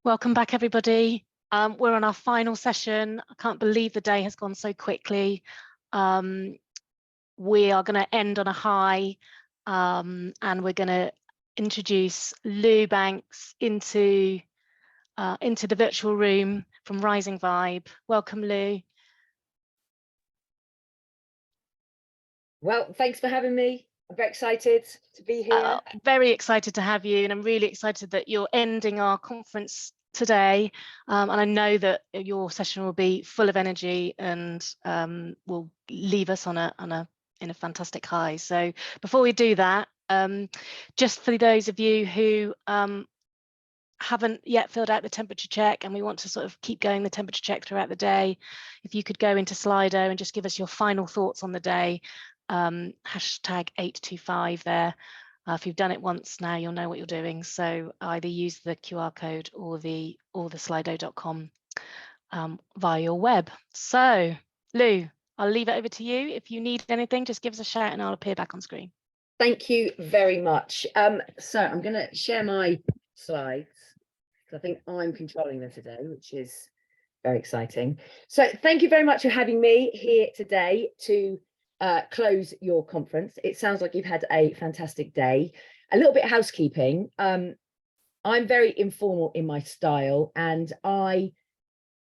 Welcome back, everybody. We're on our final session. I can't believe the day has gone so quickly. We are going to end on a high, and we're going to introduce Lou Banks into the virtual room from Rising Vibe. Welcome, Lou. Well, thanks for having me. I'm very excited to be here. Very excited to have you, and I'm really excited that you're ending our conference today, and I know that your session will be full of energy and will leave us in a fantastic high. So before we do that, just for those of you who haven't yet filled out the temperature check, and we want to sort of keep going the temperature check throughout the day, if you could go into Slido and just give us your final thoughts on the day, hashtag 825 there. If you've done it once now, you'll know what you're doing. So either use the QR code or the slido.com via your web. So Lou, I'll leave it over to you. If you need anything, just give us a shout and I'll appear back on screen. Thank you very much. So I'm going to share my slides because I think I'm controlling them today, which is very exciting. So thank you very much for having me here today to close your conference. It sounds like you've had a fantastic day. A little bit of housekeeping. I'm very informal in my style and I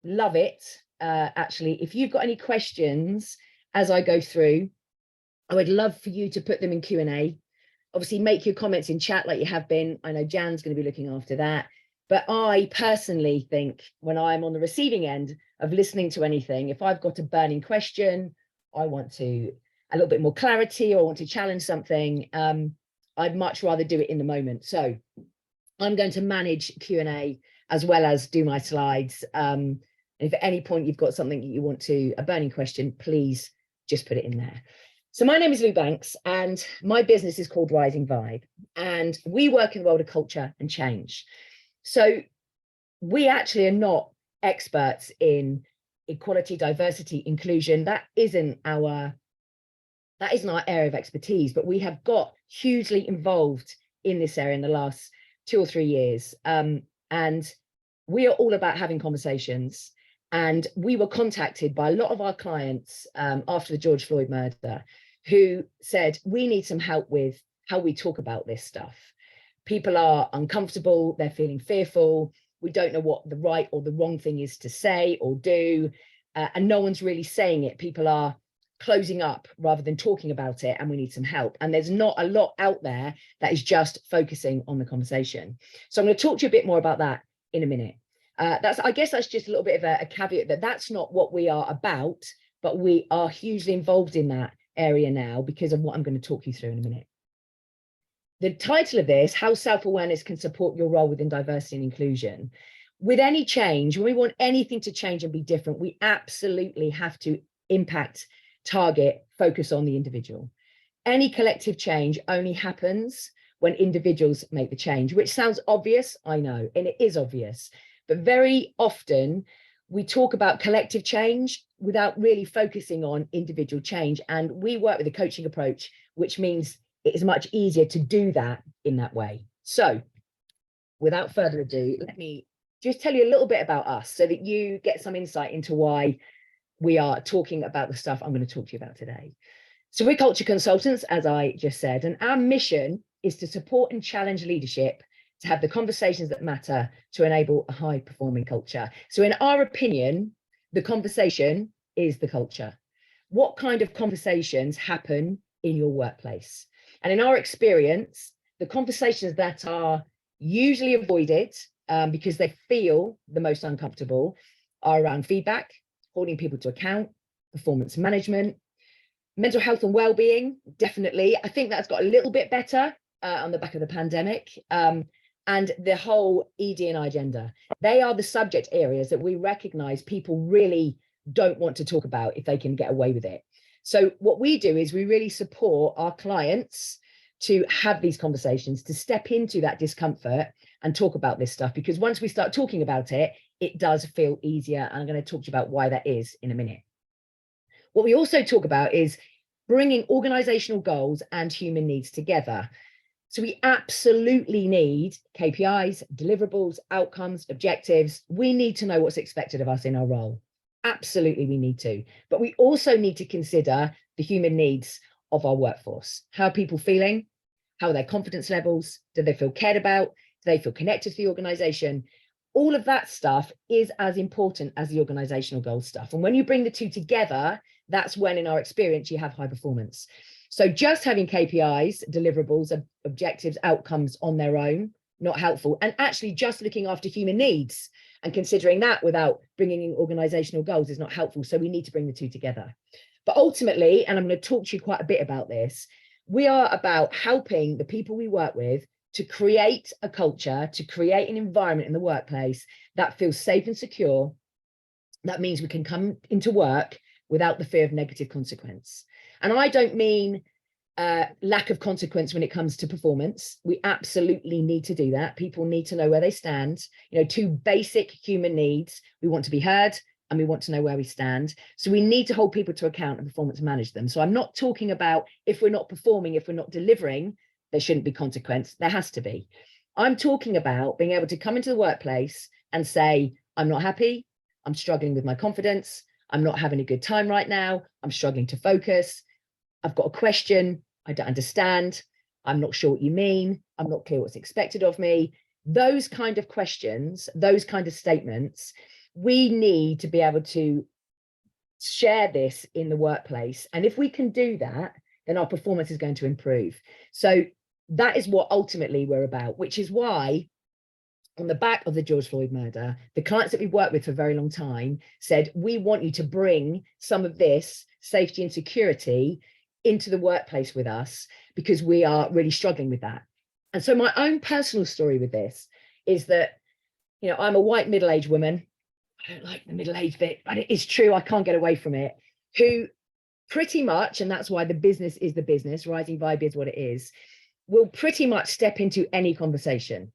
love it. Actually, if you've got any questions as I go through, I would love for you to put them in Q&A. Obviously, make your comments in chat like you have been. I know Jan's going to be looking after that. But I personally think when I'm on the receiving end of listening to anything, if I've got a burning question, I want a little bit more clarity, or I want to challenge something, I'd much rather do it in the moment. So I'm going to manage Q&A as well as do my slides. If at any point you've got something you want a burning question, please just put it in there. So my name is Lou Banks and my business is called Rising Vibe, and we work in the world of culture and change. So we actually are not experts in equality, diversity, inclusion. That isn't our area of expertise, but we have got hugely involved in this area in the last 2 or 3 years. And we are all about having conversations. And we were contacted by a lot of our clients after the George Floyd murder, who said, we need some help with how we talk about this stuff. People are uncomfortable, they're feeling fearful. We don't know what the right or the wrong thing is to say or do. And no one's really saying it. People are closing up rather than talking about it, and we need some help. And there's not a lot out there that is just focusing on the conversation. So I'm going to talk to you a bit more about that in a minute. I guess that's just a little bit of a caveat that that's not what we are about, but we are hugely involved in that area now because of what I'm going to talk you through in a minute. The title of this, How Self-Awareness Can Support Your Role Within Diversity and Inclusion. With any change, when we want anything to change and be different, we absolutely have to impact, target, focus on the individual. Any collective change only happens when individuals make the change, which sounds obvious, I know, and it is obvious. But very often we talk about collective change without really focusing on individual change. And we work with a coaching approach, which means it is much easier to do that in that way. So without further ado, let me just tell you a little bit about us so that you get some insight into why we are talking about the stuff I'm going to talk to you about today. So we're culture consultants, as I just said, and our mission is to support and challenge leadership to have the conversations that matter to enable a high performing culture. So in our opinion, the conversation is the culture. What kind of conversations happen in your workplace? And in our experience, the conversations that are usually avoided because they feel the most uncomfortable are around feedback, holding people to account, performance management, mental health and well-being, definitely. I think that's got a little bit better on the back of the pandemic. And the whole ED&I agenda. They are the subject areas that we recognize people really don't want to talk about if they can get away with it. So what we do is we really support our clients to have these conversations, to step into that discomfort and talk about this stuff, because once we start talking about it, it does feel easier. And I'm going to talk to you about why that is in a minute. What we also talk about is bringing organizational goals and human needs together. So we absolutely need KPIs, deliverables, outcomes, objectives. We need to know what's expected of us in our role. Absolutely, we need to. But we also need to consider the human needs of our workforce. How are people feeling? How are their confidence levels? Do they feel cared about? Do they feel connected to the organization? All of that stuff is as important as the organizational goal stuff. And when you bring the two together, that's when, in our experience, you have high performance. So just having KPIs, deliverables, objectives, outcomes on their own, not helpful. And actually just looking after human needs and considering that without bringing in organizational goals is not helpful. So we need to bring the two together. But ultimately, and I'm going to talk to you quite a bit about this, we are about helping the people we work with to create a culture, to create an environment in the workplace that feels safe and secure. That means we can come into work without the fear of negative consequence. And I don't mean lack of consequence when it comes to performance. We absolutely need to do that. People need to know where they stand. You know, two basic human needs. We want to be heard and we want to know where we stand. So we need to hold people to account and performance manage them. So I'm not talking about if we're not performing, if we're not delivering, there shouldn't be consequence. There has to be. I'm talking about being able to come into the workplace and say, I'm not happy. I'm struggling with my confidence. I'm not having a good time right now. I'm struggling to focus. I've got a question. I don't understand. I'm not sure what you mean. I'm not clear what's expected of me. Those kind of questions, those kind of statements, we need to be able to share this in the workplace. And if we can do that, then our performance is going to improve. So that is what ultimately we're about, which is why on the back of the George Floyd murder, the clients that we've worked with for a very long time said, we want you to bring some of this safety and security into the workplace with us because we are really struggling with that. And so my own personal story with this is that, you know, I'm a white middle-aged woman. I don't like the middle-aged bit, but it is true. I can't get away from it. Who pretty much, and that's why the business is the business, Rising Vibe is what it is, will pretty much step into any conversation.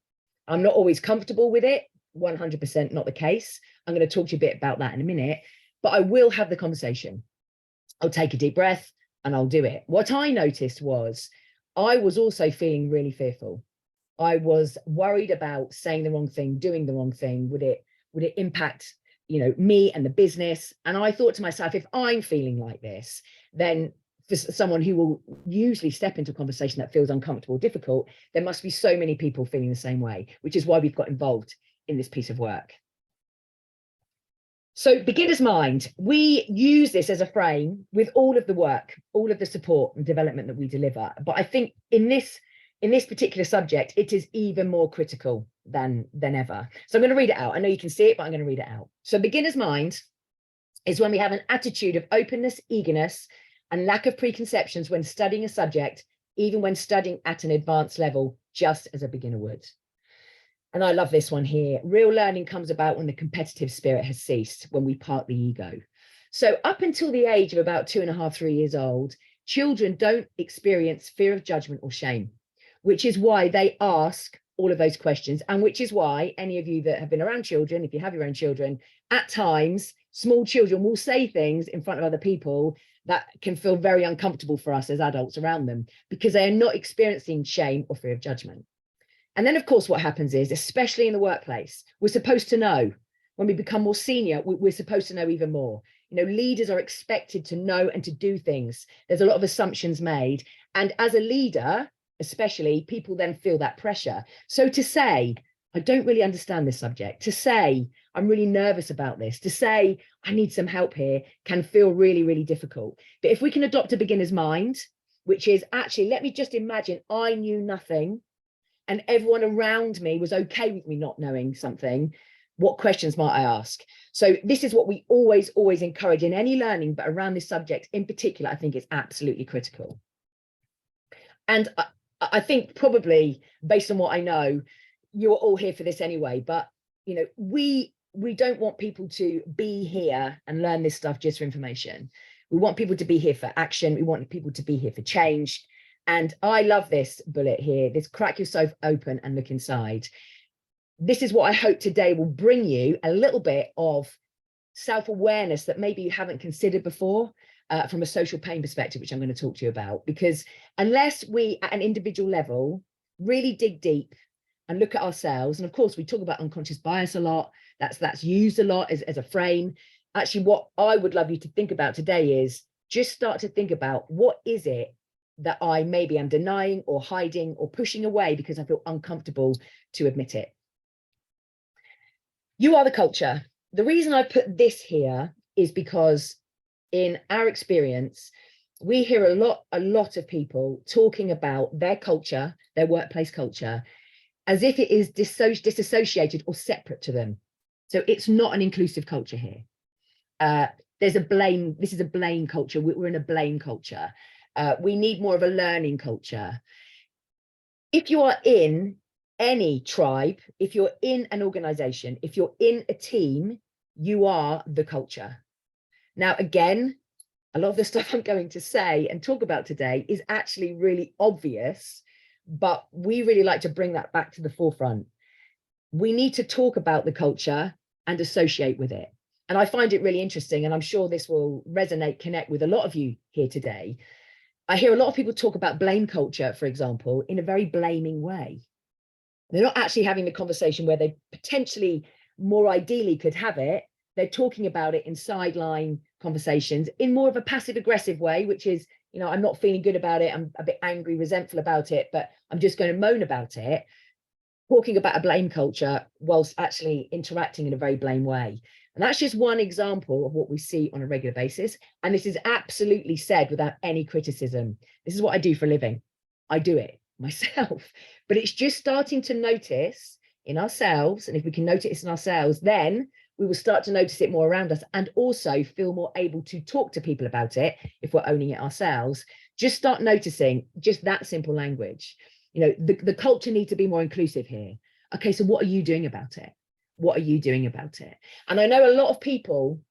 I'm not always comfortable with it, 100% not the case. I'm going to talk to you a bit about that in a minute, but I will have the conversation. I'll take a deep breath and I'll do it. What I noticed was I was also feeling really fearful. I was worried about saying the wrong thing, doing the wrong thing. Would it impact, you know, me and the business? And I thought to myself, if I'm feeling like this, then for someone who will usually step into a conversation that feels uncomfortable, difficult, there must be so many people feeling the same way, which is why we've got involved in this piece of work. So beginner's mind, we use this as a frame with all of the work, all of the support and development that we deliver. But I think in this particular subject, it is even more critical than ever. So I'm going to read it out. I know you can see it, but I'm going to read it out. So beginner's mind is when we have an attitude of openness, eagerness, and lack of preconceptions when studying a subject, even when studying at an advanced level, just as a beginner would. And I love this one here. Real learning comes about when the competitive spirit has ceased, when we park the ego. So up until the age of about 2.5, 3 years old, children don't experience fear of judgment or shame, which is why they ask all of those questions. And which is why any of you that have been around children, if you have your own children, at times, small children will say things in front of other people that can feel very uncomfortable for us as adults around them because they are not experiencing shame or fear of judgment. And then, of course, what happens is, especially in the workplace, we're supposed to know. When we become more senior, we're supposed to know even more. You know, leaders are expected to know and to do things. There's a lot of assumptions made. And as a leader, especially, people then feel that pressure. So to say, I don't really understand this subject, to say, I'm really nervous about this, to say, I need some help here, can feel really, really difficult. But if we can adopt a beginner's mind, which is actually, let me just imagine I knew nothing and everyone around me was okay with me not knowing something, what questions might I ask? So this is what we always encourage in any learning, but around this subject in particular, I think it's absolutely critical. And I think probably based on what I know, you're all here for this anyway, but you know, we don't want people to be here and learn this stuff just for information. We want people to be here for action. We want people to be here for change. And I love this bullet here, this crack yourself open and look inside. This is what I hope today will bring you a little bit of self-awareness that maybe you haven't considered before from a social pain perspective, which I'm going to talk to you about. Because unless we, at an individual level, really dig deep and look at ourselves. And of course, we talk about unconscious bias a lot. That's used a lot as a frame. Actually, what I would love you to think about today is just start to think about, what is it that I maybe am denying or hiding or pushing away because I feel uncomfortable to admit it. You are the culture. The reason I put this here is because in our experience, we hear a lot of people talking about their culture, their workplace culture, as if it is disassociated or separate to them. So it's not an inclusive culture here. There's a blame. This is a blame culture. We're in a blame culture. We need more of a learning culture. If you are in any tribe, if you're in an organization, if you're in a team, you are the culture. Now, again, a lot of the stuff I'm going to say and talk about today is actually really obvious, but we really like to bring that back to the forefront. We need to talk about the culture and associate with it. And I find it really interesting, and I'm sure this will resonate, connect with a lot of you here today. I hear a lot of people talk about blame culture, for example, in a very blaming way. They're not actually having the conversation where they potentially more ideally could have it. They're talking about it in sideline conversations in more of a passive aggressive way, which is, you know, I'm not feeling good about it. I'm a bit angry, resentful about it, but I'm just going to moan about it. Talking about a blame culture whilst actually interacting in a very blame way. And that's just one example of what we see on a regular basis. And this is absolutely said without any criticism. This is what I do for a living. I do it myself, but it's just starting to notice in ourselves. And if we can notice in ourselves, then we will start to notice it more around us, and also feel more able to talk to people about it if we're owning it ourselves. Just start noticing just that simple language. You know, the culture needs to be more inclusive here. Okay, so what are you doing about it? What are you doing about it? And I know a lot of people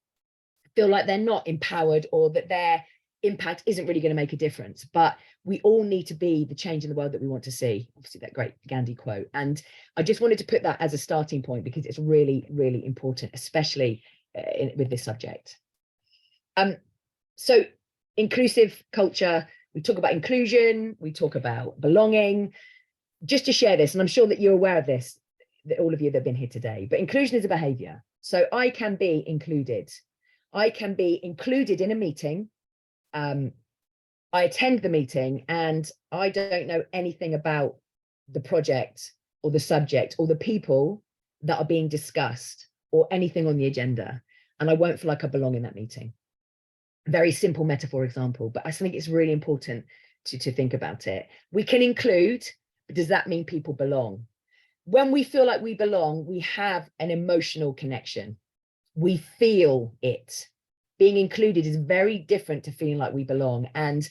feel like they're not empowered, or that their impact isn't really going to make a difference, but we all need to be the change in the world that we want to see. Obviously, that great Gandhi quote. And I just wanted to put that as a starting point because it's really, really important, especially with this subject. So inclusive culture, we talk about inclusion, we talk about belonging. Just to share this, and I'm sure that you're aware of this, that all of you that have been here today, but inclusion is a behavior. So I can be included. I can be included in a meeting. I attend the meeting and I don't know anything about the project or the subject or the people that are being discussed or anything on the agenda, and I won't feel like I belong in that meeting. Very simple metaphor example, but I think it's really important to think about it. We can include, but does that mean people belong? When we feel like we belong, we have an emotional connection. We feel it. Being included is very different to feeling like we belong. And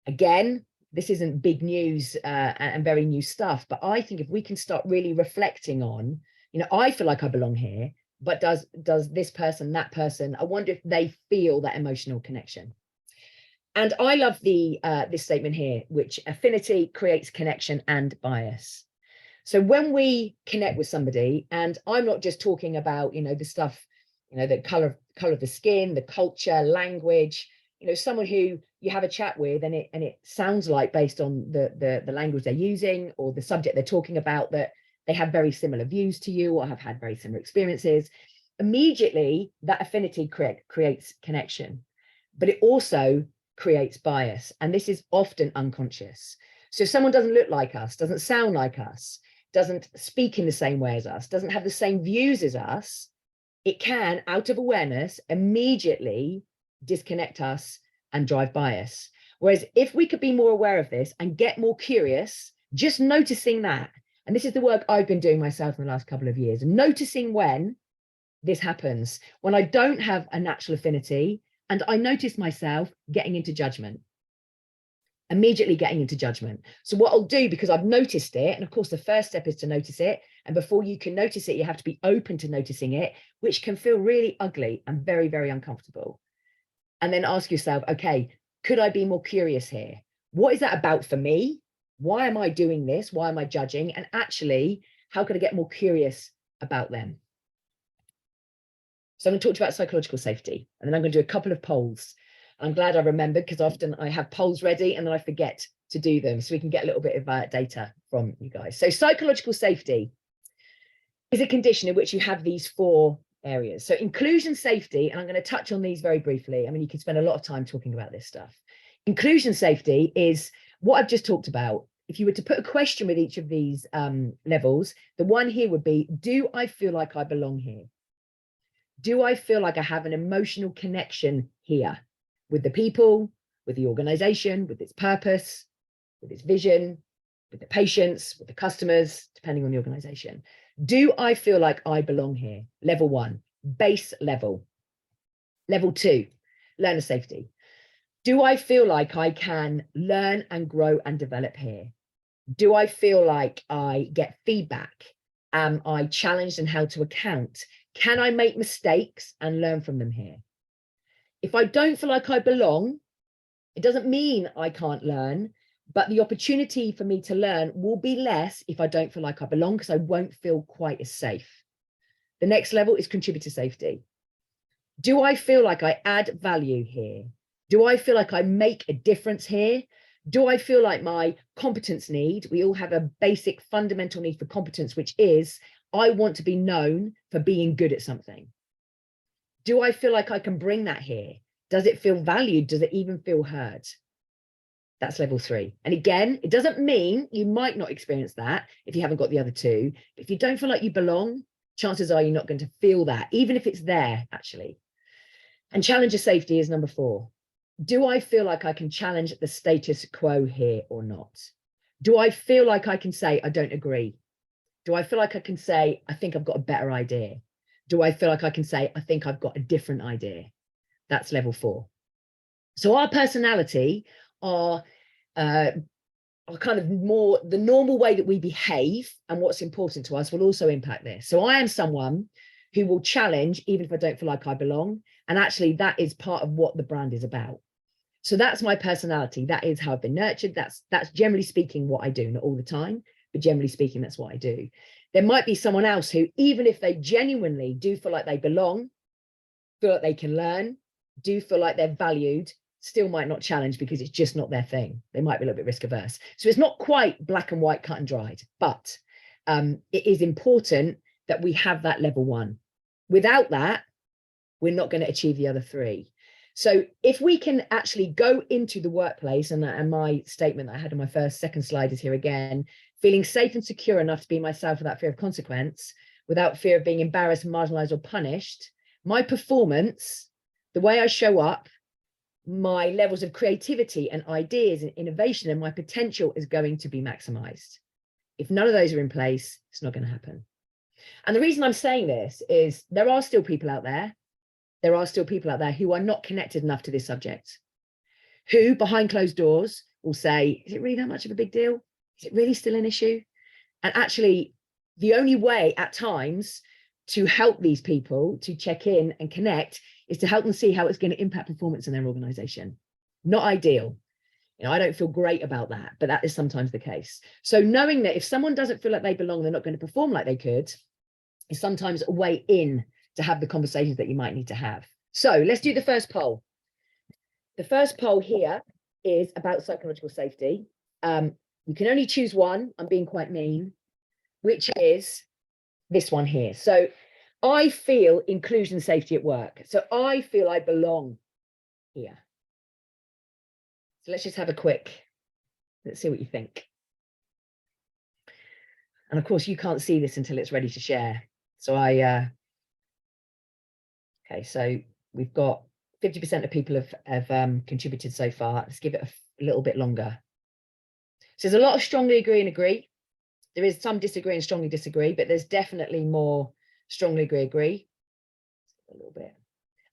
again, this isn't big news and very new stuff, but I think if we can start really reflecting on, you know, I feel like I belong here, but does this person, that person, I wonder if they feel that emotional connection. And I love this statement here, which affinity creates connection and bias. So when we connect with somebody, and I'm not just talking about, you know, the stuff, you know, the color of the skin, the culture, language, you know, someone who you have a chat with and it sounds like, based on the language they're using or the subject they're talking about, that they have very similar views to you or have had very similar experiences. Immediately that affinity creates connection, but it also creates bias. And this is often unconscious. So if someone doesn't look like us, doesn't sound like us, doesn't speak in the same way as us, doesn't have the same views as us, it can, out of awareness, immediately disconnect us and drive bias. Whereas if we could be more aware of this and get more curious, just noticing that, and this is the work I've been doing myself in the last couple of years, noticing when this happens, when I don't have a natural affinity and I notice myself getting into judgment. Immediately getting into judgment. So what I'll do, because I've noticed it, and of course the first step is to notice it, and before you can notice it, you have to be open to noticing it, which can feel really ugly and very, very uncomfortable. And then ask yourself, okay, could I be more curious here? What is that about for me? Why am I doing this? Why am I judging? And actually, how can I get more curious about them? So I'm going to talk to you about psychological safety, and then I'm going to do a couple of polls. I'm glad I remembered, because often I have polls ready and then I forget to do them so we can get a little bit of data from you guys. So psychological safety is a condition in which you have these 4 areas. So inclusion safety, and I'm going to touch on these very briefly. I mean, you can spend a lot of time talking about this stuff. Inclusion safety is what I've just talked about. If you were to put a question with each of these levels, the one here would be, do I feel like I belong here? Do I feel like I have an emotional connection here with the people, with the organization, with its purpose, with its vision, with the patients, with the customers, depending on the organization? Do I feel like I belong here? Level 1, base level. Level 2, learner safety. Do I feel like I can learn and grow and develop here? Do I feel like I get feedback? Am I challenged and held to account? Can I make mistakes and learn from them here? If I don't feel like I belong, it doesn't mean I can't learn, but the opportunity for me to learn will be less if I don't feel like I belong, because I won't feel quite as safe. The next level is contributor safety. Do I feel like I add value here? Do I feel like I make a difference here? Do I feel like my competence need, we all have a basic fundamental need for competence, which is, I want to be known for being good at something. Do I feel like I can bring that here? Does it feel valued? Does it even feel heard? That's level 3. And again, it doesn't mean you might not experience that if you haven't got the other 2. But if you don't feel like you belong, chances are you're not going to feel that, even if it's there, actually. And challenger safety is number 4. Do I feel like I can challenge the status quo here or not? Do I feel like I can say, I don't agree? Do I feel like I can say, I think I've got a better idea? Do I feel like I can say, I think I've got a different idea? That's level 4. So our personality, are kind of more the normal way that we behave and what's important to us will also impact this. So I am someone who will challenge even if I don't feel like I belong. And actually that is part of what the brand is about. So that's my personality. That is how I've been nurtured. That's generally speaking what I do, not all the time, but generally speaking, that's what I do. There might be someone else who, even if they genuinely do feel like they belong, feel like they can learn, do feel like they're valued, still might not challenge because it's just not their thing. They might be a little bit risk averse. So it's not quite black and white, cut and dried, but it is important that we have that level 1. Without that, we're not going to achieve the other 3. So if we can actually go into the workplace, and my statement that I had on my second slide is here again, feeling safe and secure enough to be myself without fear of consequence, without fear of being embarrassed, marginalized, or punished, my performance, the way I show up, my levels of creativity and ideas and innovation and my potential is going to be maximized. If none of those are in place, it's not going to happen. And the reason I'm saying this is there are still people out there. There are still people out there who are not connected enough to this subject, who behind closed doors will say, is it really that much of a big deal? Is it really still an issue? And actually, the only way at times to help these people to check in and connect is to help them see how it's going to impact performance in their organization. Not ideal. I don't feel great about that, but that is sometimes the case. So knowing that if someone doesn't feel like they belong, they're not going to perform like they could, is sometimes a way in to have the conversations that you might need to have. So let's do the first poll. The first poll here is about psychological safety. You can only choose one. I'm being quite mean, which is this one here. So I feel inclusion safety at work. So I feel I belong here. So let's just have a quick, let's see what you think. And of course, you can't see this until it's ready to share. So okay, so we've got 50% of people have contributed so far. Let's give it a little bit longer. So there's a lot of strongly agree and agree. There is some disagree and strongly disagree, but there's definitely more strongly agree. A little bit.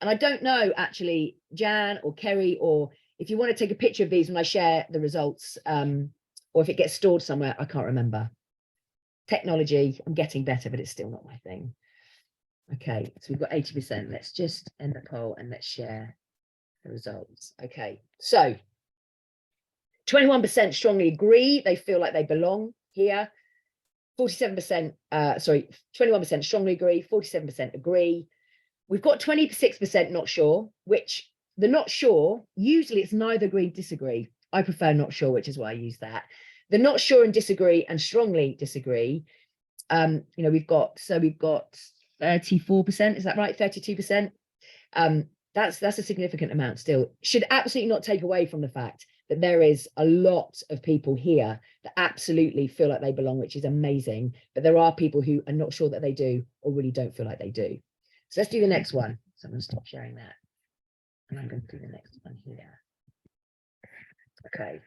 And I don't know, actually, Jan or Kerry, or if you want to take a picture of these when I share the results, or if it gets stored somewhere, I can't remember. Technology, I'm getting better, but it's still not my thing. Okay, so we've got 80%. Let's just end the poll and let's share the results. Okay, so 21% strongly agree. They feel like they belong here. 47%, 21% strongly agree, 47% agree. We've got 26% not sure, which the not sure, usually it's neither agree, disagree. I prefer not sure, which is why I use that. The not sure and disagree and strongly disagree. You know, we've got 34%, is that right? 32%. That's a significant amount still. Should absolutely not take away from the fact that there is a lot of people here that absolutely feel like they belong, which is amazing. But there are people who are not sure that they do or really don't feel like they do. So let's do the next one. So I'm going to stop sharing that. And I'm going to do the next one here. Okay.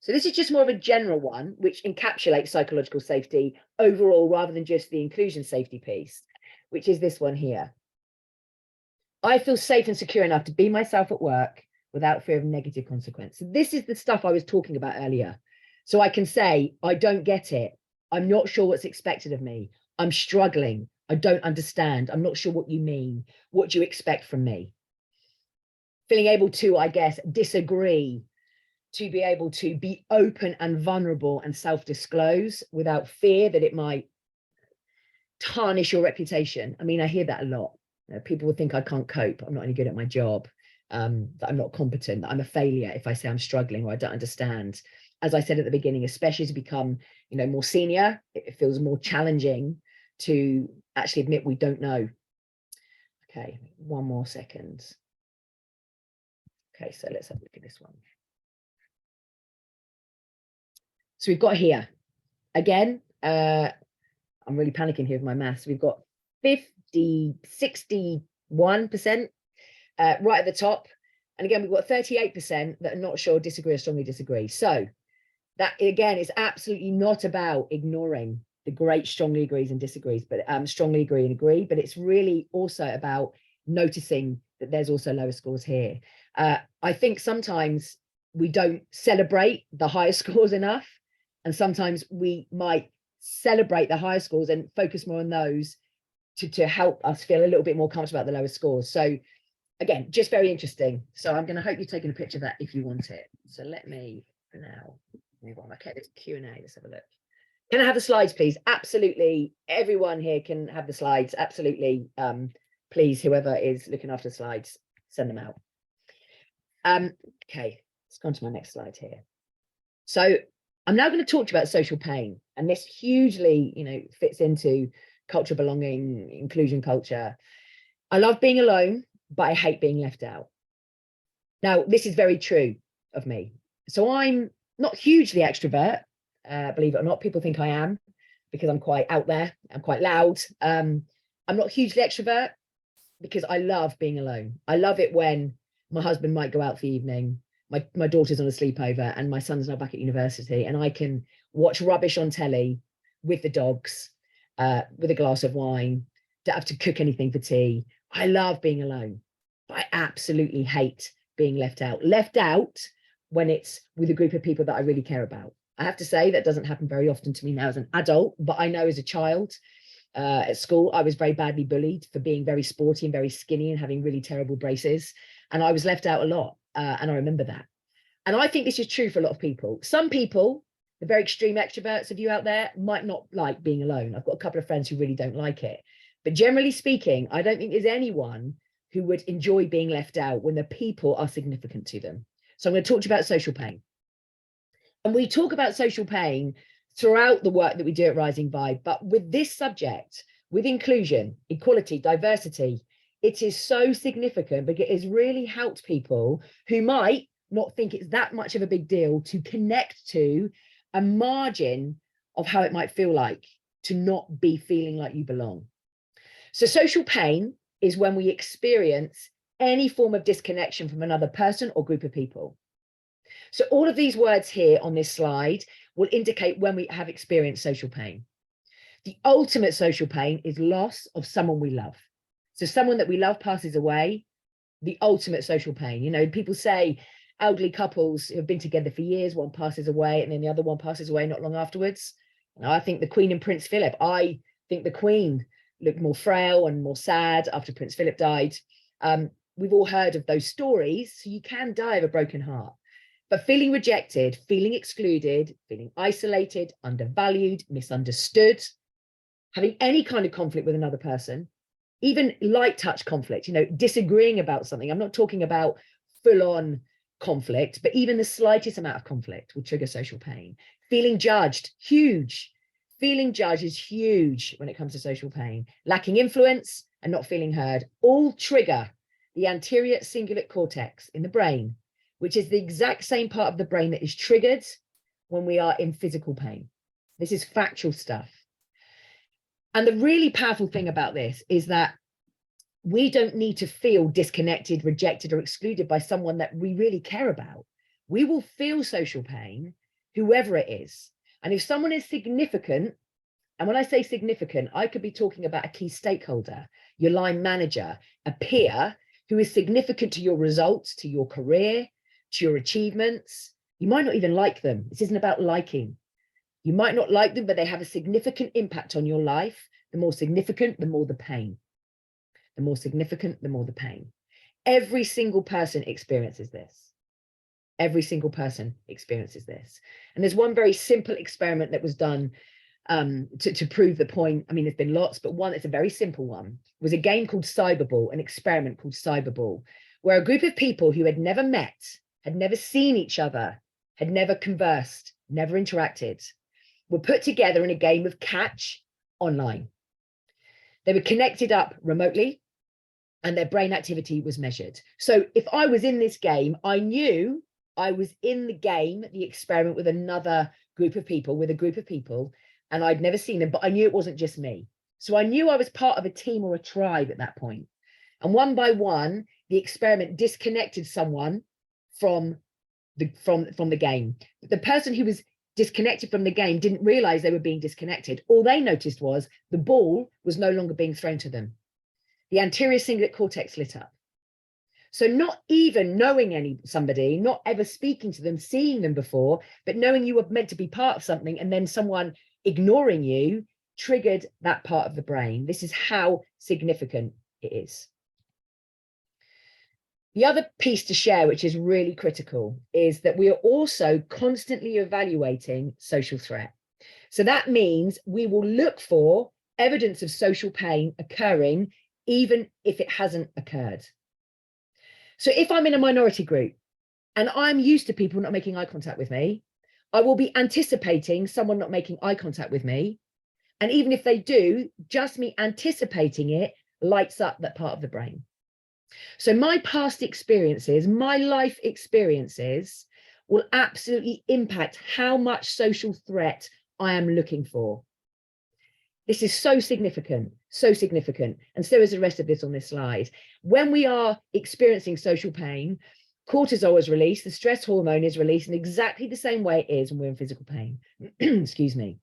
So this is just more of a general one, which encapsulates psychological safety overall, rather than just the inclusion safety piece, which is this one here. I feel safe and secure enough to be myself at work without fear of negative consequence. So this is the stuff I was talking about earlier. So I can say, I don't get it. I'm not sure what's expected of me. I'm struggling. I don't understand. I'm not sure what you mean. What do you expect from me? Feeling able to, I guess, disagree, to be able to be open and vulnerable and self-disclose without fear that it might tarnish your reputation. I mean, I hear that a lot. You know, people will think I can't cope, I'm not any good at my job, that I'm not competent, that I'm a failure if I say I'm struggling or I don't understand. As I said at the beginning, especially as you become, you know, more senior, it feels more challenging to actually admit we don't know. Okay, one more second. Okay, so let's have a look at this one. So we've got here, again, I'm really panicking here with my maths. We've got 61% right at the top. And again, we've got 38% that are not sure, disagree, or strongly disagree. So that, again, is absolutely not about ignoring the great strongly agrees and disagrees, but strongly agree and agree. But it's really also about noticing that there's also lower scores here. I think sometimes we don't celebrate the higher scores enough. And sometimes we might celebrate the higher scores and focus more on those to help us feel a little bit more comfortable about the lower scores. So again, just very interesting. So I'm going to hope you're taking a picture of that if you want it. So let me now move on. Okay, this Q&A, let's have a look. Can I have the slides, please? Absolutely. Everyone here can have the slides. Absolutely. Please, whoever is looking after slides, send them out. Okay, let's go on to my next slide here. So I'm now going to talk to you about social pain, and this hugely, you know, fits into cultural belonging, inclusion culture. I love being alone, but I hate being left out. Now, this is very true of me. So I'm not hugely extrovert, believe it or not. People think I am because I'm quite out there. I'm quite loud. I'm not hugely extrovert because I love being alone. I love it when my husband might go out for the evening. My daughter's on a sleepover and my son's now back at university, and I can watch rubbish on telly with the dogs, with a glass of wine, don't have to cook anything for tea. I love being alone, but I absolutely hate being left out. Left out when it's with a group of people that I really care about. I have to say that doesn't happen very often to me now as an adult, but I know as a child at school, I was very badly bullied for being very sporty and very skinny and having really terrible braces. And I was left out a lot. And I remember that. And I think this is true for a lot of people. Some people, the very extreme extroverts of you out there, might not like being alone. I've got a couple of friends who really don't like it. But generally speaking, I don't think there's anyone who would enjoy being left out when the people are significant to them. So I'm going to talk to you about social pain. And we talk about social pain throughout the work that we do at Rising Vibe. But with this subject, with inclusion, equality, diversity, it is so significant because it has really helped people who might not think it's that much of a big deal to connect to a margin of how it might feel like to not be feeling like you belong. So social pain is when we experience any form of disconnection from another person or group of people. So all of these words here on this slide will indicate when we have experienced social pain. The ultimate social pain is loss of someone we love. So someone that we love passes away, the ultimate social pain. You know, people say elderly couples who have been together for years, one passes away and then the other one passes away not long afterwards. Now, I think the Queen and Prince Philip, I think the Queen looked more frail and more sad after Prince Philip died. We've all heard of those stories, so you can die of a broken heart. But feeling rejected, feeling excluded, feeling isolated, undervalued, misunderstood, having any kind of conflict with another person, even light touch conflict, you know, disagreeing about something. I'm not talking about full on conflict, but even the slightest amount of conflict will trigger social pain. Feeling judged, huge. Feeling judged is huge when it comes to social pain. Lacking influence and not feeling heard all trigger the anterior cingulate cortex in the brain, which is the exact same part of the brain that is triggered when we are in physical pain. This is factual stuff. And the really powerful thing about this is that we don't need to feel disconnected, rejected, or excluded by someone that we really care about. We will feel social pain, whoever it is. And if someone is significant, and when I say significant, I could be talking about a key stakeholder, your line manager, a peer who is significant to your results, to your career, to your achievements. You might not even like them. This isn't about liking. You might not like them, but they have a significant impact on your life. The more significant, the more the pain. The more significant, the more the pain. Every single person experiences this. Every single person experiences this. And there's one very simple experiment that was done to prove the point. I mean, there's been lots, but one that's a very simple one was a game called Cyberball, an experiment called Cyberball, where a group of people who had never met, had never seen each other, had never conversed, never interacted, were put together in a game of catch online. They were connected up remotely and their brain activity was measured. So if I was in this game, I knew I was in the game, the experiment with another group of people, with a group of people, and I'd never seen them, but I knew it wasn't just me. So I knew I was part of a team or a tribe at that point. And one by one, the experiment disconnected someone from the game. The person who was disconnected from the game didn't realize they were being disconnected. All they noticed was the ball was no longer being thrown to them. The anterior cingulate cortex lit up. So not even knowing somebody, not ever speaking to them, seeing them before, but knowing you were meant to be part of something and then someone ignoring you triggered that part of the brain. This is how significant it is. The other piece to share, which is really critical, is that we are also constantly evaluating social threat. So that means we will look for evidence of social pain occurring, even if it hasn't occurred. So if I'm in a minority group and I'm used to people not making eye contact with me, I will be anticipating someone not making eye contact with me. And even if they do, just me anticipating it lights up that part of the brain. So my past experiences, my life experiences will absolutely impact how much social threat I am looking for. This is so significant, and so is the rest of this on this slide. When we are experiencing social pain, cortisol is released, the stress hormone is released in exactly the same way it is when we're in physical pain. Excuse me.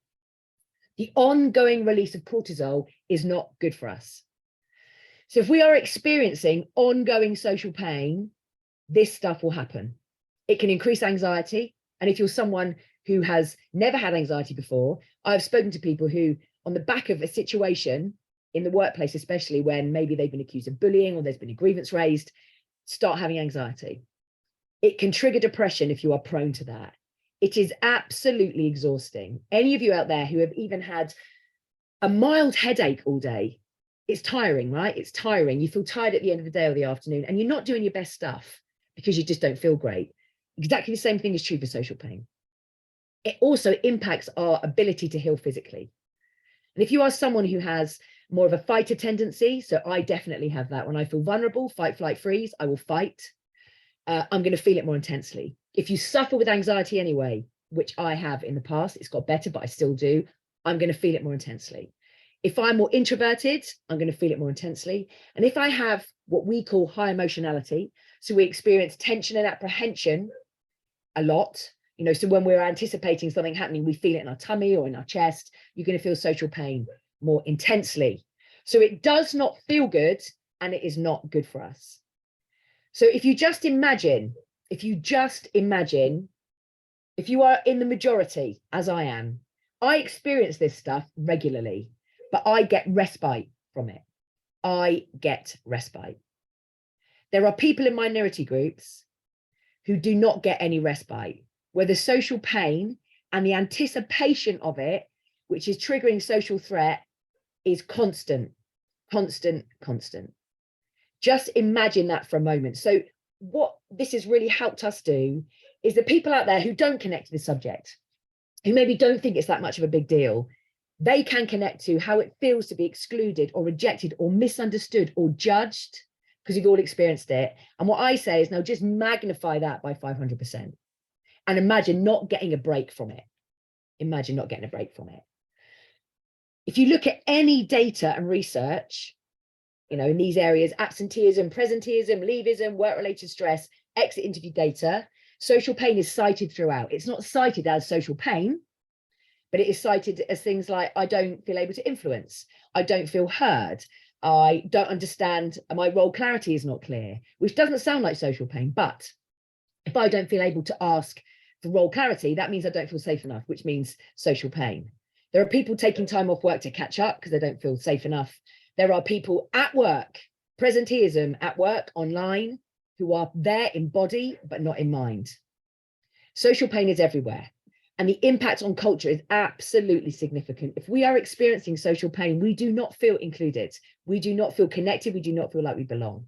The ongoing release of cortisol is not good for us. So if we are experiencing ongoing social pain, this stuff will happen. It can increase anxiety. And if you're someone who has never had anxiety before, I've spoken to people who, on the back of a situation in the workplace, especially when maybe they've been accused of bullying or there's been a grievance raised, start having anxiety. It can trigger depression if you are prone to that. It is absolutely exhausting. Any of you out there who have even had a mild headache all day, it's tiring, right? It's tiring. You feel tired at the end of the day or the afternoon, and you're not doing your best stuff because you just don't feel great. Exactly the same thing is true for social pain. It also impacts our ability to heal physically. And if you are someone who has more of a fighter tendency, so I definitely have that. When I feel vulnerable, fight, flight, freeze, I will fight. I'm going to feel it more intensely. If you suffer with anxiety anyway, which I have in the past, it's got better, but I still do, I'm going to feel it more intensely. If I'm more introverted, I'm going to feel it more intensely. And if I have what we call high emotionality, so we experience tension and apprehension a lot, you know, so when we're anticipating something happening, we feel it in our tummy or in our chest, you're going to feel social pain more intensely. So it does not feel good, and it is not good for us. So if you are in the majority, as I am, I experience this stuff regularly, but I get respite from it. I get respite. There are people in minority groups who do not get any respite, where the social pain and the anticipation of it, which is triggering social threat, is constant, constant, constant. Just imagine that for a moment. So what this has really helped us do is the people out there who don't connect to this subject, who maybe don't think it's that much of a big deal, they can connect to how it feels to be excluded or rejected or misunderstood or judged, because you've all experienced it. And what I say is, now just magnify that by 500% and imagine not getting a break from it. Imagine not getting a break from it. If you look at any data and research, you know, in these areas, absenteeism, presenteeism, leavism, work-related stress, exit interview data, social pain is cited throughout. It's not cited as social pain, but it is cited as things like, I don't feel able to influence, I don't feel heard, I don't understand, my role clarity is not clear, which doesn't sound like social pain. But if I don't feel able to ask for role clarity, that means I don't feel safe enough, which means social pain. There are people taking time off work to catch up because they don't feel safe enough. There are people at work, presenteeism at work, online, who are there in body, but not in mind. Social pain is everywhere. And the impact on culture is absolutely significant. If we are experiencing social pain, we do not feel included. We do not feel connected. We do not feel like we belong.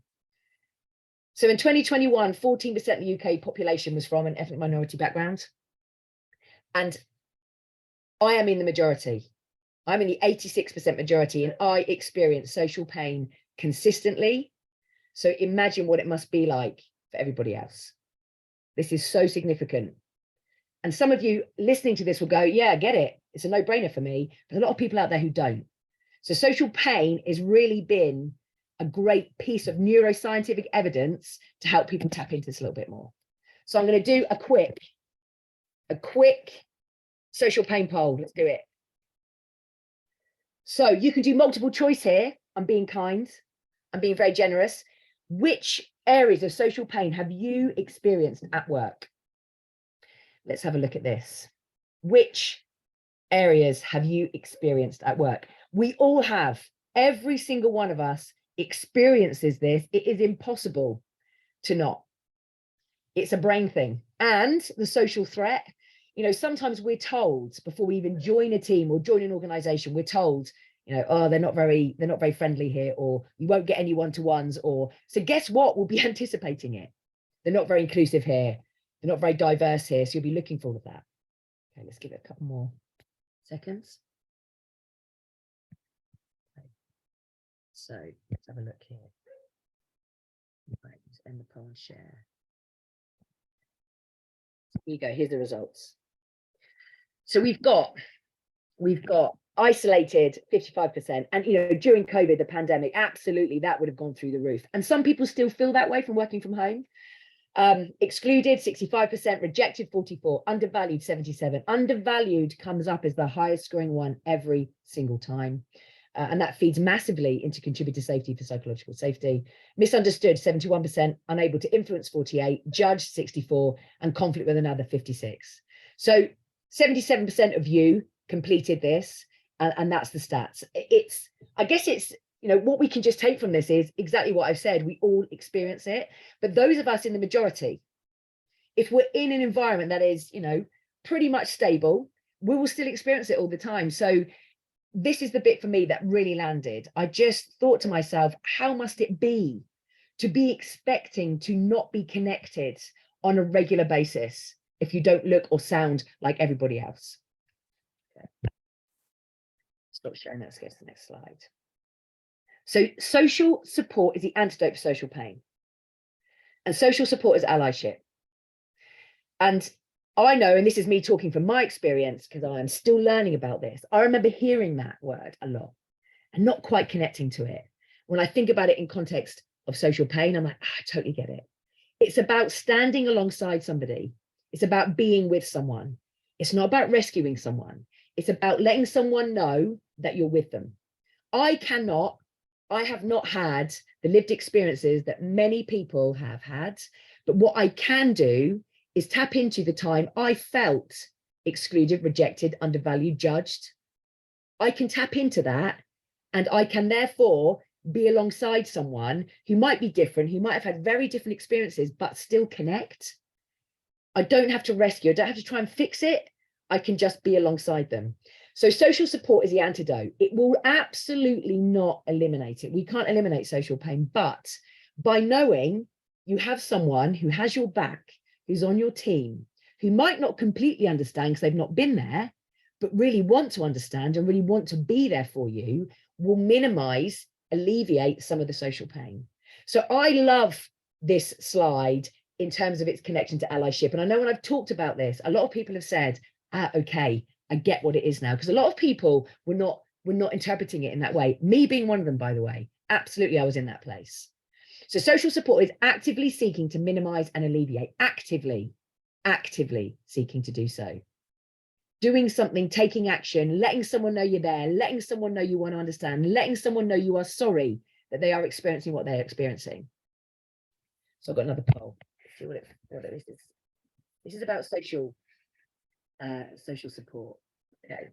So in 2021, 14% of the UK population was from an ethnic minority background. And I am in the majority. I'm in the 86% majority, and I experience social pain consistently. So imagine what it must be like for everybody else. This is so significant. And some of you listening to this will go, yeah, I get it. It's a no-brainer for me. But a lot of people out there who don't. So social pain has really been a great piece of neuroscientific evidence to help people tap into this a little bit more. So I'm going to do a quick social pain poll. Let's do it. So you can do multiple choice here. I'm being kind. I'm being very generous. Which areas of social pain have you experienced at work? Let's have a look at this. Which areas have you experienced at work? We all have. Every single one of us experiences this. It is impossible to not. It's a brain thing. And the social threat, you know, sometimes we're told before we even join a team or join an organization, we're told, you know, oh, they're not very friendly here, or you won't get any one-to-ones, or so guess what? We'll be anticipating it. They're not very inclusive here. They're not very diverse here. So you'll be looking for all of that. Okay, let's give it a couple more seconds. Okay. So let's have a look here. Right, let's end the poll and share. Here you go. Here's the results. So we've got isolated 55%, and you know, during COVID, the pandemic, absolutely that would have gone through the roof. And some people still feel that way from working from home. Excluded 65%, rejected 44%, undervalued 77%. Undervalued comes up as the highest scoring one every single time. And that feeds massively into contributor safety for psychological safety. Misunderstood 71%, unable to influence 48%, judged 64%, and conflict with another 56%. So 77% of you completed this, and that's the stats. I guess it's, you know, what we can just take from this is exactly what I've said. We all experience it, but those of us in the majority, if we're in an environment that is, you know, pretty much stable, we will still experience it all the time. So this is the bit for me that really landed. I just thought to myself, how must it be to be expecting to not be connected on a regular basis if you don't look or sound like everybody else? Okay. Stop sharing that. Let's go to the next slide. So social support is the antidote for social pain. And social support is allyship. And I know, and this is me talking from my experience, because I am still learning about this. I remember hearing that word a lot and not quite connecting to it. When I think about it in context of social pain, I'm like, I totally get it. It's about standing alongside somebody. It's about being with someone. It's not about rescuing someone. It's about letting someone know that you're with them. I have not had the lived experiences that many people have had, but what I can do is tap into the time I felt excluded, rejected, undervalued, judged. I can tap into that, and I can therefore be alongside someone who might be different, who might have had very different experiences, but still connect. I don't have to rescue. I don't have to try and fix it. I can just be alongside them. So social support is the antidote. It will absolutely not eliminate it. We can't eliminate social pain, but by knowing you have someone who has your back, who's on your team, who might not completely understand because they've not been there, but really want to understand and really want to be there for you, will minimize, alleviate some of the social pain. So I love this slide in terms of its connection to allyship. And I know when I've talked about this, a lot of people have said, okay, I get what it is now. Because a lot of people were not interpreting it in that way. Me being one of them, by the way, absolutely, I was in that place. So social support is actively seeking to minimize and alleviate, actively seeking to do so. Doing something, taking action, letting someone know you're there, letting someone know you want to understand, letting someone know you are sorry that they are experiencing what they're experiencing. So I've got another poll. Let's see what it is. This is about social support. Okay.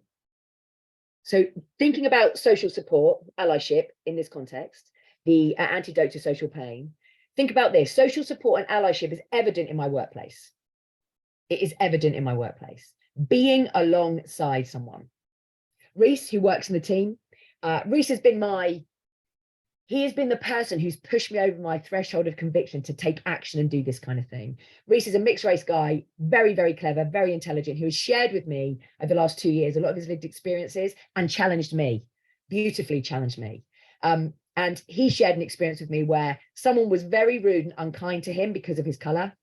So thinking about social support, allyship in this context, the antidote to social pain, think about this. Social support and allyship is evident in my workplace. It is evident in my workplace. Being alongside someone. Reese, who works in the team, Reese has been he has been the person who's pushed me over my threshold of conviction to take action and do this kind of thing. Reese is a mixed race guy, very, very clever, very intelligent, who has shared with me over the last 2 years a lot of his lived experiences and challenged me, beautifully challenged me. And he shared an experience with me where someone was very rude and unkind to him because of his color.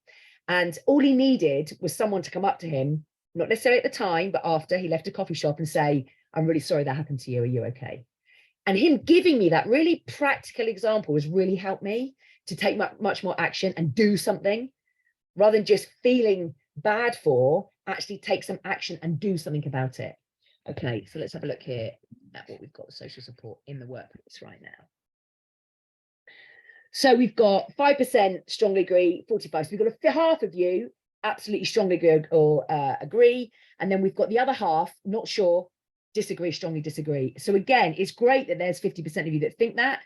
And all he needed was someone to come up to him, not necessarily at the time, but after he left a coffee shop and say, I'm really sorry that happened to you. Are you okay? And him giving me that really practical example has really helped me to take much more action and do something rather than just feeling bad for, actually take some action and do something about it. Okay, so let's have a look here at what we've got with social support in the workplace right now. So we've got 5% strongly agree, 45. So we've got half of you absolutely strongly agree or agree. And then we've got the other half, not sure, disagree, strongly disagree. So again, it's great that there's 50% of you that think that,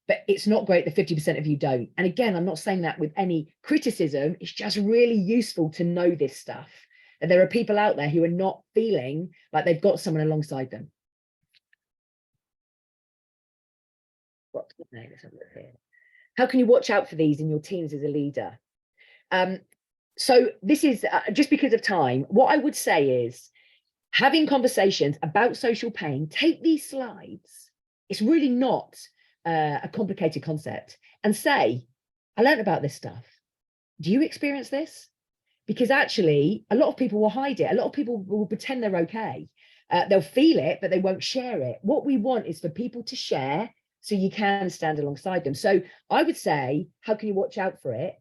but it's not great that 50% of you don't. And again, I'm not saying that with any criticism. It's just really useful to know this stuff. And there are people out there who are not feeling like they've got someone alongside them. Let's have a look here. How can you watch out for these in your teams as a leader? So this is just because of time. What I would say is having conversations about social pain, take these slides. It's really not a complicated concept, and say, I learned about this stuff. Do you experience this? Because actually, a lot of people will hide it. A lot of people will pretend they're okay. They'll feel it, but they won't share it. What we want is for people to share so you can stand alongside them. So I would say, how can you watch out for it?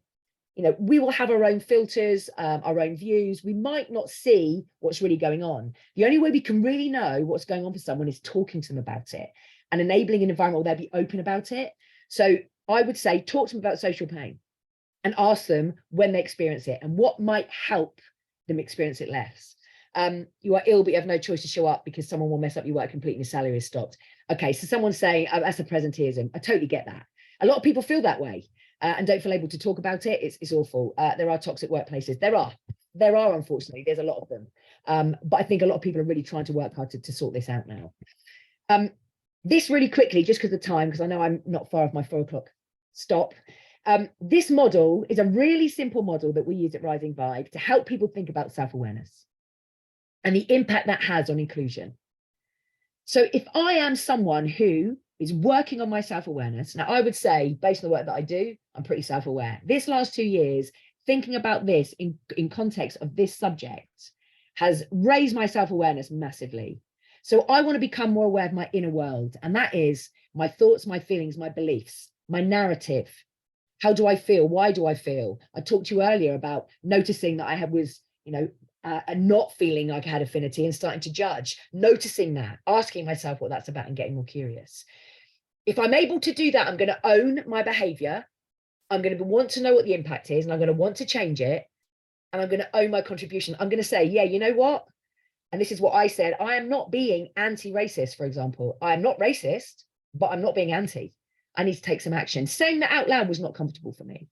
You know, we will have our own filters, our own views. We might not see what's really going on. The only way we can really know what's going on for someone is talking to them about it and enabling an environment where they'll be open about it. So I would say, talk to them about social pain and ask them when they experience it and what might help them experience it less. You are ill, but you have no choice to show up because someone will mess up your work completely and your salary is stopped. Okay, so someone's saying, oh, that's a presenteeism. I totally get that. A lot of people feel that way. And don't feel able to talk about it. It's awful. There are toxic workplaces. There are, unfortunately, there's a lot of them. But I think a lot of people are really trying to work hard to sort this out now. This really quickly, just because of time, because I know I'm not far off my 4 o'clock stop. This model is a really simple model that we use at Rising Vibe to help people think about self-awareness and the impact that has on inclusion. So if I am someone who is working on my self-awareness. Now, I would say, based on the work that I do, I'm pretty self-aware. This last 2 years, thinking about this in context of this subject has raised my self-awareness massively. So I want to become more aware of my inner world. And that is my thoughts, my feelings, my beliefs, my narrative. How do I feel? Why do I feel? I talked to you earlier about noticing that I was, not feeling like I had affinity and starting to judge, noticing that, asking myself what that's about and getting more curious. If I'm able to do that, I'm going to own my behavior. I'm going to want to know what the impact is, and I'm going to want to change it. And I'm going to own my contribution. I'm going to say, yeah, you know what? And this is what I said. I am not being anti-racist, for example. I am not racist, but I'm not being anti. I need to take some action. Saying that out loud was not comfortable for me.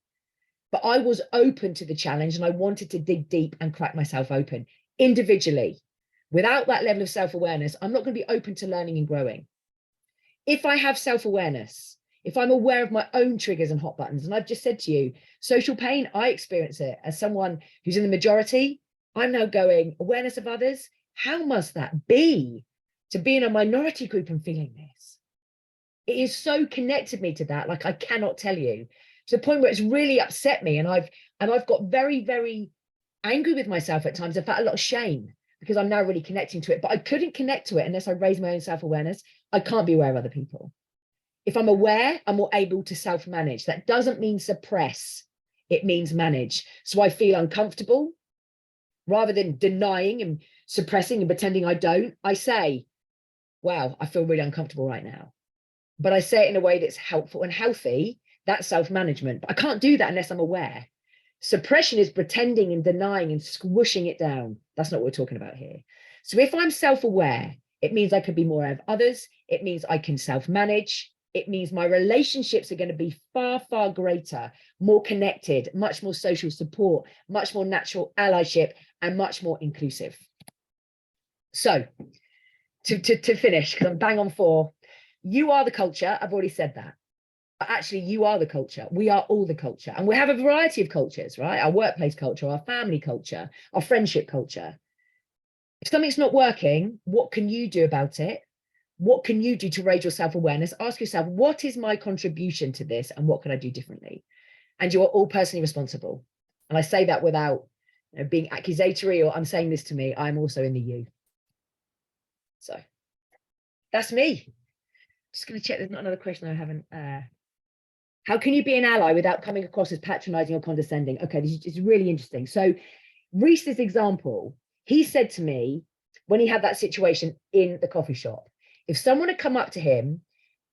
But I was open to the challenge and I wanted to dig deep and crack myself open individually. Without that level of self-awareness, I'm not going to be open to learning and growing. If I have self-awareness, if I'm aware of my own triggers and hot buttons, and I've just said to you, social pain, I experience it as someone who's in the majority. I'm now going, awareness of others. How must that be to be in a minority group and feeling this? It is so connected me to that, like I cannot tell you, to the point where it's really upset me. And I've got very, very angry with myself at times. I felt a lot of shame because I'm now really connecting to it, but I couldn't connect to it unless I raise my own self-awareness. I can't be aware of other people. If I'm aware, I'm more able to self-manage. That doesn't mean suppress. It means manage. So I feel uncomfortable. Rather than denying and suppressing and pretending I don't, I say, wow, I feel really uncomfortable right now. But I say it in a way that's helpful and healthy. That's self-management. But I can't do that unless I'm aware. Suppression is pretending and denying and squishing it down. That's not what we're talking about here. So if I'm self-aware, it means I can be more aware of others. It means I can self-manage. It means my relationships are going to be far, far greater, more connected, much more social support, much more natural allyship, and much more inclusive. So to finish, because I'm bang on 4, you are the culture. I've already said that. But actually, you are the culture. We are all the culture. And we have a variety of cultures, right? Our workplace culture, our family culture, our friendship culture. If something's not working, what can you do about it? What can you do to raise your self-awareness? Ask yourself, what is my contribution to this and what can I do differently? And you are all personally responsible. And I say that without being accusatory or I'm saying this to me. I'm also in the you. So that's me. Just going to check there's not another question I haven't. How can you be an ally without coming across as patronizing or condescending? Okay, this is really interesting. So Reese's example, he said to me when he had that situation in the coffee shop, if someone had come up to him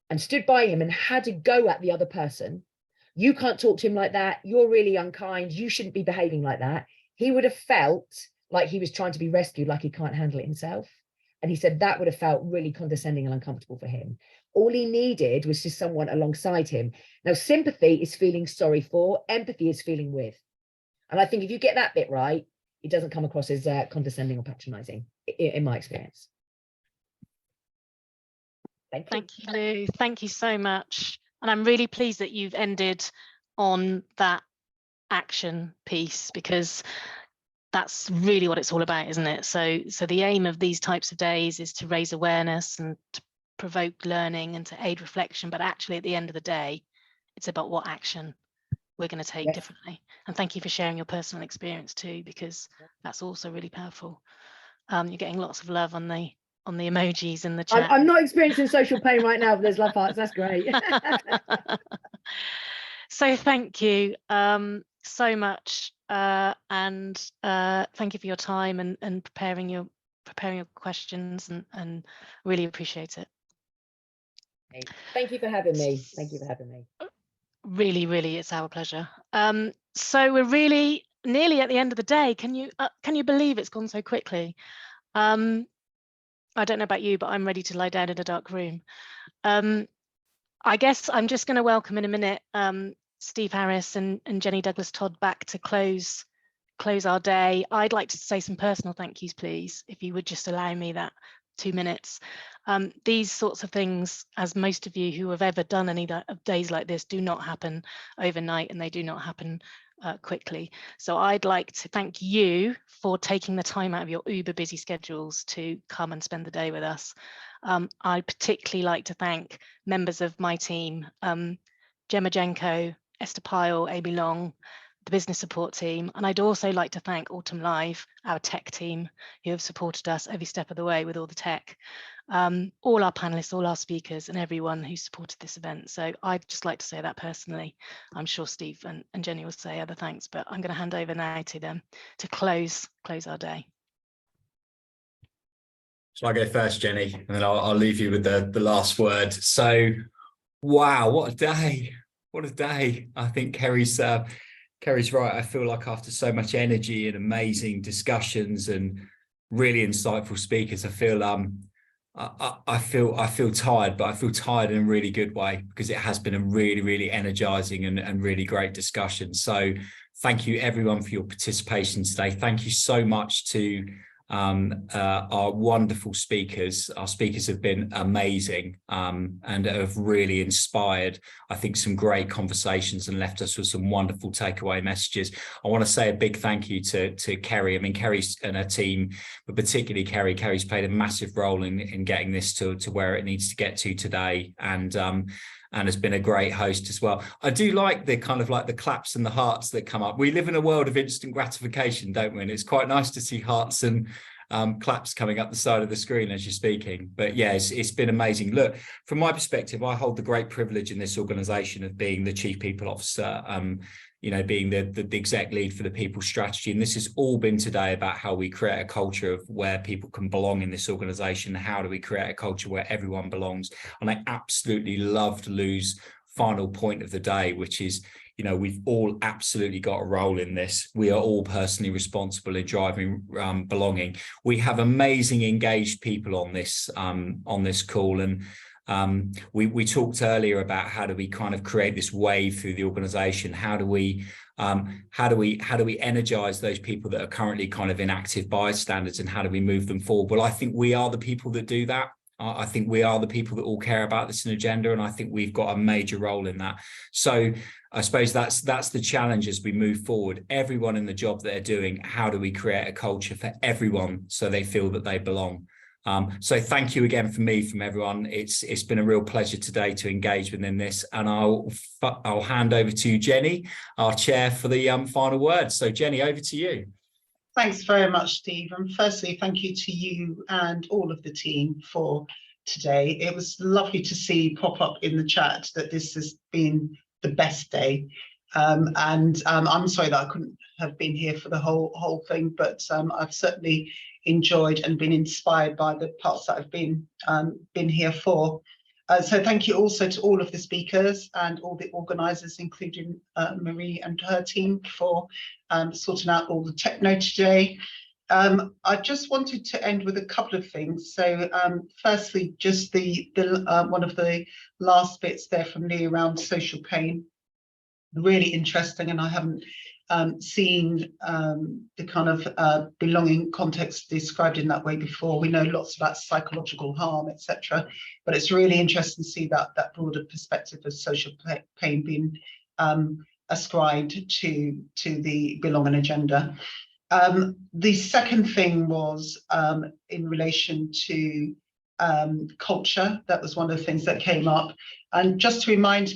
and stood by him and had to go at the other person, you can't talk to him like that. You're really unkind. You shouldn't be behaving like that. He would have felt like he was trying to be rescued, like he can't handle it himself. And he said that would have felt really condescending and uncomfortable for him. All he needed was just someone alongside him. Now, sympathy is feeling sorry for, empathy is feeling with. And I think if you get that bit right, it doesn't come across as condescending or patronizing, in my experience. Thank you, Lou. Thank you so much. And I'm really pleased that you've ended on that action piece, because that's really what it's all about, isn't it? So the aim of these types of days is to raise awareness and to provoke learning and to aid reflection. But actually, at the end of the day, it's about what action we're going to take differently. And thank you for sharing your personal experience too, because that's also really powerful. You're getting lots of love on the emojis in the chat. I'm not experiencing social pain right now, but there's love hearts. That's great. So thank you so much, and thank you for your time and preparing your questions, and really appreciate it. Thank you for having me. Thank you for having me. Really, it's our pleasure. So we're really nearly at the end of the day. Can you believe it's gone so quickly? I don't know about you, but I'm ready to lie down in a dark room. I guess I'm just going to welcome in a minute Steve Harris and Jenny Douglas Todd back to close our day. I'd like to say some personal thank yous, please, if you would just allow me that 2 minutes. These sorts of things, as most of you who have ever done any days like this, do not happen overnight, and they do not happen quickly. So I'd like to thank you for taking the time out of your uber busy schedules to come and spend the day with us. I'd particularly like to thank members of my team, Gemma Jenko, Esther Pyle, Amy Long, the business support team. And I'd also like to thank Autumn Live, our tech team, who have supported us every step of the way with all the tech. All our panelists, all our speakers, and everyone who supported this event. So I'd just like to say that personally. I'm sure Steve and Jenny will say other thanks, but I'm going to hand over now to them to close our day. Shall I go first, Jenny? And then I'll leave you with the last word. So, wow, what a day. What a day. I think Kerry's right. I feel like after so much energy and amazing discussions and really insightful speakers, I feel tired, but I feel tired in a really good way, because it has been a really, really energizing and really great discussion. So thank you everyone for your participation today. Thank you so much to our wonderful speakers. Our speakers have been amazing and have really inspired, I think, some great conversations and left us with some wonderful takeaway messages. I want to say a big thank you to Kerry. I mean, Kerry's and her team, but particularly Kerry. Kerry's played a massive role in getting this to where it needs to get to today, and has been a great host as well. I do like the kind of like the claps and the hearts that come up. We live in a world of instant gratification, don't we? And it's quite nice to see hearts and claps coming up the side of the screen as you're speaking. But yeah, it's been amazing. Look, from my perspective, I hold the great privilege in this organisation of being the Chief People Officer, you know, being the exec lead for the people strategy. And this has all been today about how we create a culture of where people can belong in this organisation. How do we create a culture where everyone belongs? And I absolutely loved Lou's final point of the day, which is, you know, we've all absolutely got a role in this. We are all personally responsible in driving belonging. We have amazing engaged people on this call, and we talked earlier about how do we kind of create this wave through the organization. How do we energize those people that are currently kind of inactive bystanders, and how do we move them forward? Well, I think we are the people that do that. I think we are the people that all care about this agenda, and I think we've got a major role in that. So I suppose that's the challenge as we move forward. Everyone in the job that they're doing, how do we create a culture for everyone so they feel that they belong? So thank you again from everyone. It's been a real pleasure today to engage within this, and I'll hand over to Jenny, our chair, for the final words. So Jenny, over to you. Thanks very much, Steve. And firstly, thank you to you and all of the team for today. It was lovely to see pop up in the chat that this has been the best day. I'm sorry that I couldn't have been here for the whole thing, but I've certainly enjoyed and been inspired by the parts that I've been here for. So thank you also to all of the speakers and all the organisers, including Marie and her team, for sorting out all the techno today. I just wanted to end with a couple of things. So firstly, just the one of the last bits there from Lee around social pain, really interesting, and I haven't seen the kind of belonging context described in that way before. We know lots about psychological harm, etc., but it's really interesting to see that broader perspective of social pain being ascribed to the belonging agenda. The second thing was in relation to culture. That was one of the things that came up, and just to remind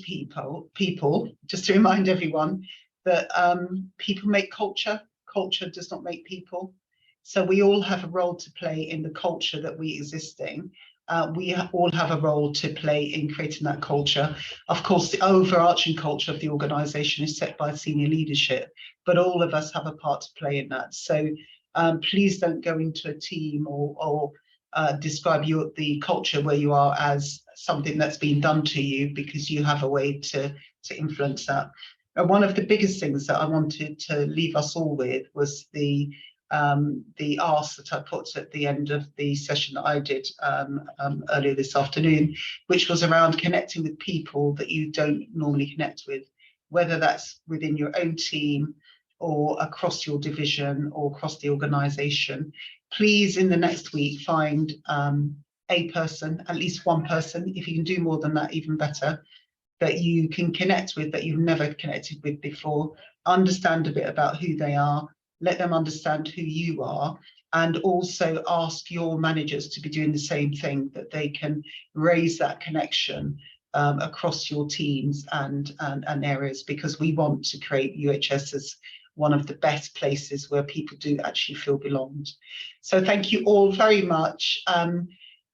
just to remind everyone that people make culture. Culture does not make people. So we all have a role to play in the culture that we exist in. We all have a role to play in creating that culture. Of course, the overarching culture of the organisation is set by senior leadership, but all of us have a part to play in that. So please don't go into a team or describe the culture where you are as something that's been done to you, because you have a way to influence that. And one of the biggest things that I wanted to leave us all with was the ask that I put at the end of the session that I did earlier this afternoon, which was around connecting with people that you don't normally connect with, whether that's within your own team or across your division or across the organisation. Please, in the next week, find a person, at least one person. If you can do more than that, even better, that you can connect with, that you've never connected with before. Understand a bit about who they are, let them understand who you are, and also ask your managers to be doing the same thing, that they can raise that connection across your teams and areas, because we want to create UHS as one of the best places where people do actually feel belonged. So thank you all very much.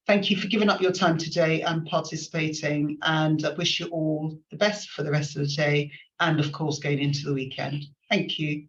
Thank you for giving up your time today and participating, and I wish you all the best for the rest of the day and, of course, going into the weekend. Thank you.